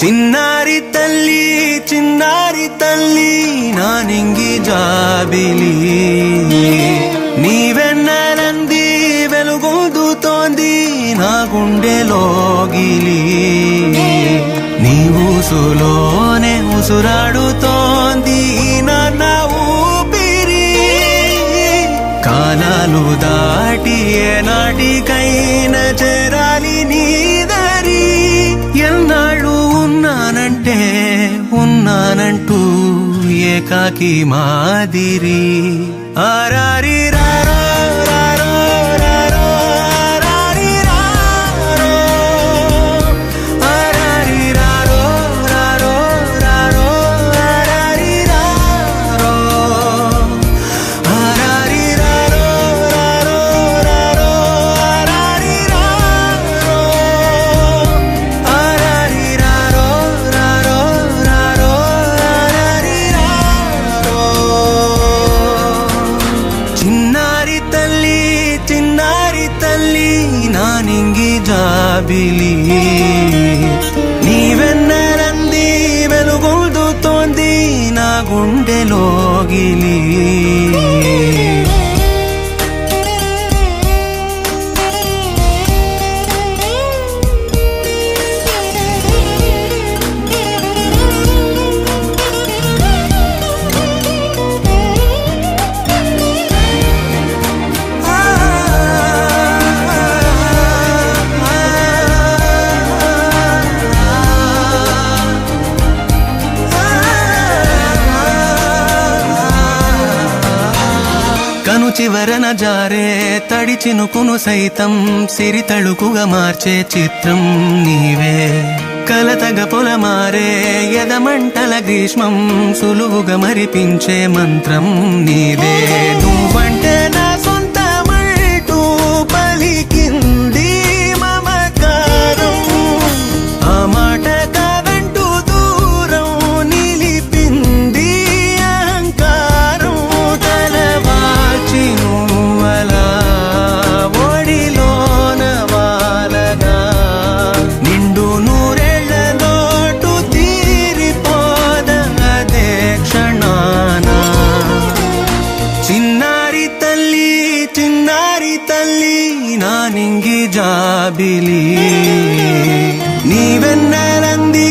చిన్నారి తల్లి నానింగి జాబిలి నీవెన్నెలంది వెలుగొందుతోంది నా గుండెలోగిలి నీ ఊసులోనే ఉసురాడుతోంది నాన్న ఊపిరి కాలాలు దాటి ఏనాటికైనా చేరాలి నీ దరి ఎన్నాళ్ళు ఉన్నానంటూ ఏకాకి మాదిరి ఆరారి రారో రారో రారో ఆరారి రారో ఆరారి రారో రారో రారో ఆరారి రారో ఆరారి రారో రారో రారో ఆరారి రారో ఆరారి రారో రారో రారో ఆరారి రారో చిన్నారి తల్లి నానింగి జాబిలి నీవెన్నెలంది వెలుగొందుతోంది నా గుండెలోగిలి కను చివరన జారే తడి చినుకును సైతం సిరి తళుకుగా మార్చే చిత్రం నీవే కలతగ పొలమారే ఎదమంటల గ్రీష్మం సులువుగా మరిపించే మంత్రం నీదే నువ్వంటే నా సొంతమంటూ పలికింది మమకారం ఆ మాట కాదంటూ దూరం నిలిపింది అహంకారం తలవాల్చి నువ్వలా ఒడిలోన వాలగా నిండు నూరేళ్ల లోటు తీరిపోదదే క్షణాన చిన్నారి తల్లి నానింగి జాబిలి నీవెన్నెలంది